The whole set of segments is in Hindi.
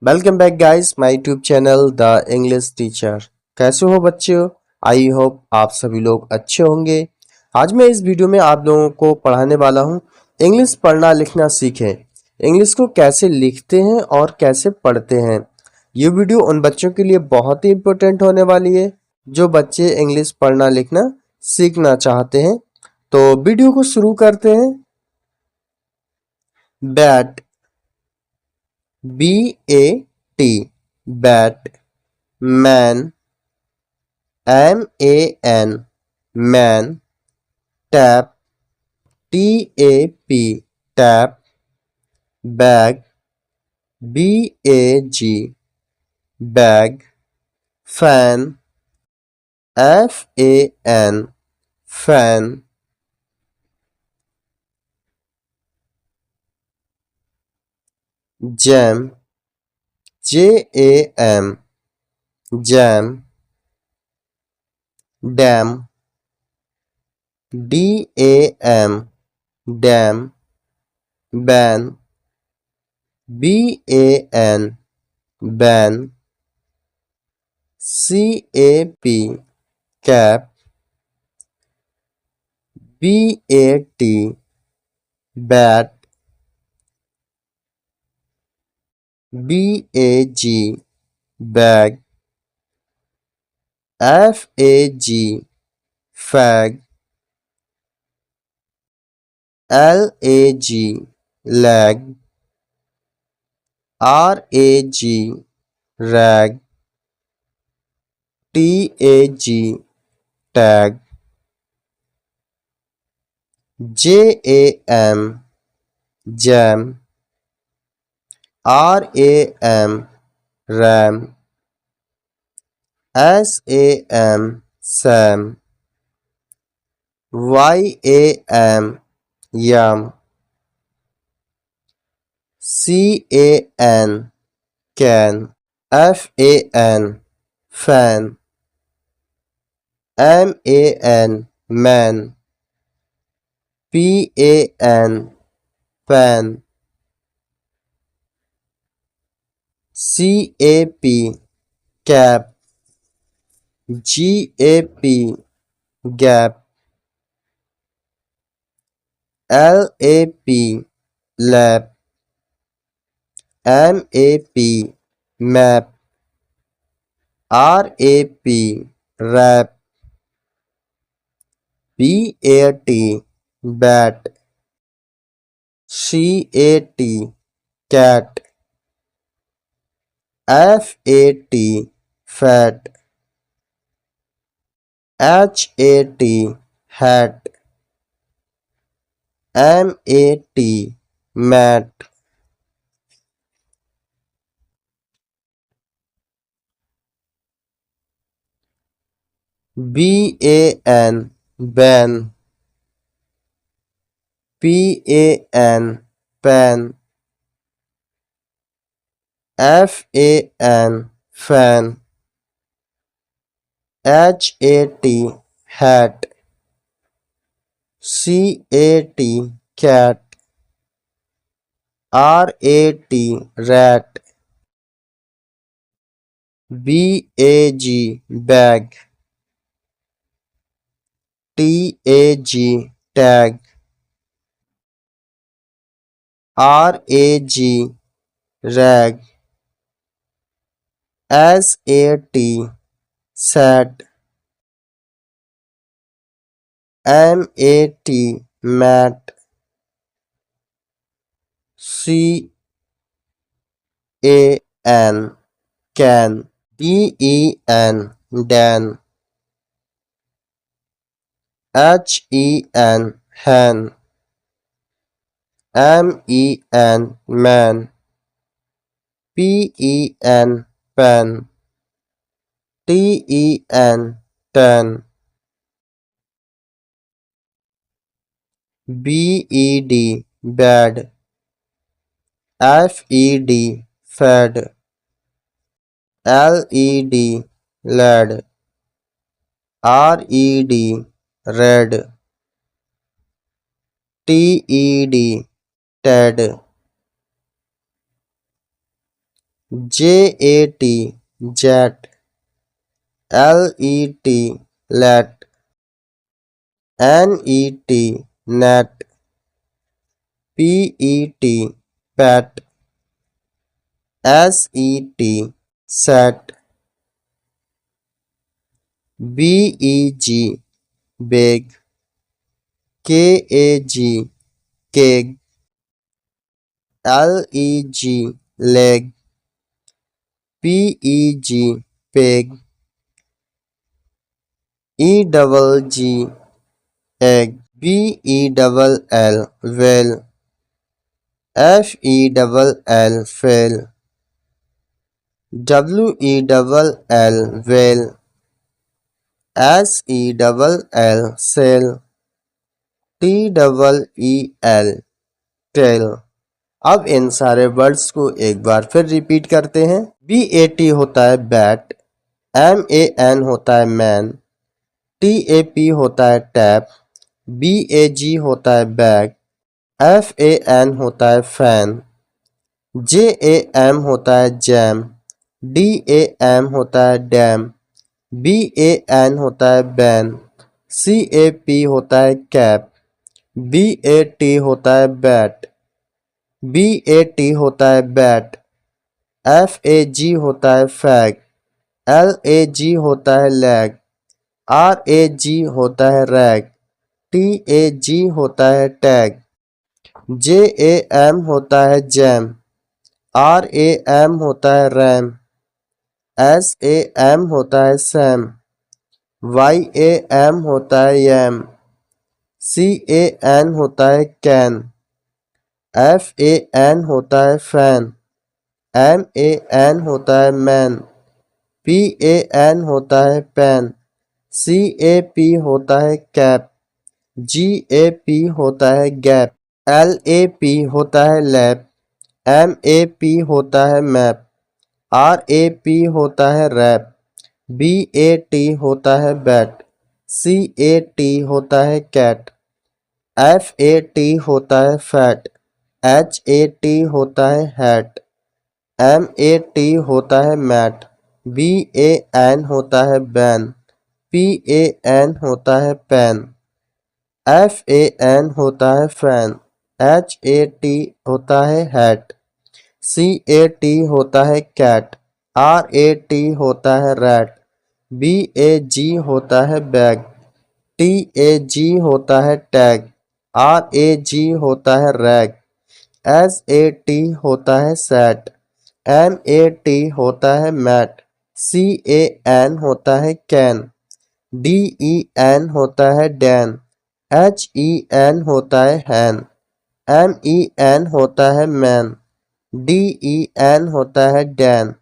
Welcome back guys my YouTube channel the English teacher. कैसे हो बच्चों? आई होप आप सभी लोग अच्छे होंगे। आज मैं इस वीडियो में आप लोगों को पढ़ाने वाला हूं इंग्लिश पढ़ना लिखना सीखें। इंग्लिश को कैसे लिखते हैं और कैसे पढ़ते हैं। ये वीडियो उन बच्चों के लिए बहुत ही इम्पोर्टेंट होने वाली है जो बच्चे इंग्लिश पढ़ना लिखना सीखना चाहते हैं। तो वीडियो को शुरू करते हैं। Bat, BAT, bat. Man, MAN, man. Tap, TAP, tap. Bag, BAG, bag. Fan, FAN, fan. Jam, JAM, jam. Dam, DAM, dam. Ban, BAN, ban. CAP, cap. BAT, bat. BAG, bag. FAG, fag. LAG, lag. RAG, rag. TAG, tag. JAM, jam. RAM, ram. SAM, Sam. YAM, yam. CAN, can. FAN, fan. MAN, man. PAN, pan. CAP, cap. GAP, gap. LAP, lap. MAP, map. RAP, rap. BAT, bat. CAT, cat. FAT, fat. HAT, hat. MAT, mat. BAN, ban. PAN, pan. FAN, fan. HAT, hat. CAT, cat. RAT, rat. BAG, bag. TAG, tag. RAG, rag. SAT, sat. MAT, mat. CAN, can. DEN, den. HEN, hen. MEN, men. PEN, pen. TEN, ten. BED, bed. FED, fed. LED, led. RED, red. TED, Ted. JAT jet, LET let, NET net, PET pet, SET set, BEG big, KAG cake, LEG leg, PEG pig, EGG egg, BELL well, FELL fell, WELL well, SELL sell, TEEL tell. अब इन सारे वर्ड्स को एक बार फिर रिपीट करते हैं। BAT होता है बैट, MAN होता है मैन, TAP होता है टैप, BAG होता है बैग, FAN होता है फैन, JAM होता है जैम, DAM होता है डैम, BAN होता है बैन, CAP होता है कैप, BAT होता है बैट, BAT होता है बैट, FAG होता है फैग, LAG होता है लैग, RAG होता है रैग, TAG होता है टैग, JAM होता है जैम, RAM होता है रैम, SAM होता है सैम, YAM होता है यैम, CAN होता है कैन, FAN होता है फैन, MAN होता है मैन, PAN होता है पैन, CAP होता है कैप, GAP होता है गैप, LAP होता है लैप, MAP होता है मैप, RAP होता है रैप, BAT होता है बैट, CAT होता है कैट, FAT होता है फैट, HAT होता है हैट, MAT होता है मैट, BAN होता है बैन, PAN होता है पैन, FAN होता है फैन, HAT होता है हैट, CAT होता है कैट, RAT होता है रैट, BAG होता है बैग, TAG होता है टैग, RAG होता है रैग, SAT होता है सैट, MAT होता है मैट, CAN होता है कैन, DEN होता है डैन, HEN होता है हैन, MEN होता है मैन, DEN होता है डैन,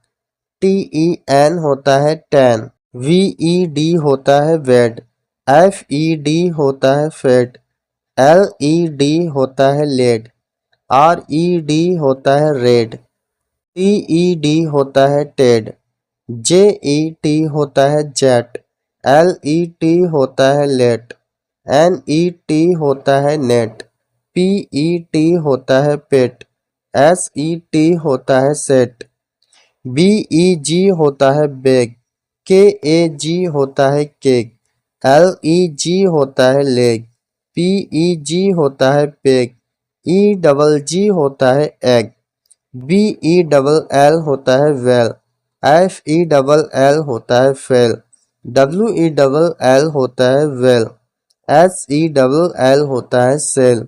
TEN होता है टैन, VED होता है वेड, FED होता है फेड, LED होता है लेड, RED होता है रेड, TED होता है टेड, JET होता है जेट, LET होता है लेट, NET होता है नेट, PET होता है पेट, SET होता है सेट, BEG होता है बैग, KAG होता है केक, LEG होता है लेग, PEG होता है पेग, EGG होता है एग, BELL होता है वेल, FELL होता है फेल, WELL होता है वेल, SELL होता है सेल,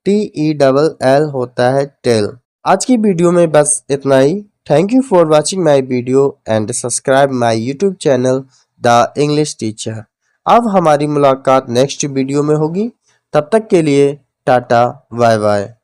TELL होता है टेल। आज की वीडियो में बस इतना ही। Thank you for watching my video and subscribe my YouTube channel the English teacher. अब हमारी मुलाकात नेक्स्ट वीडियो में होगी। तब तक के लिए टाटा बाय बाय।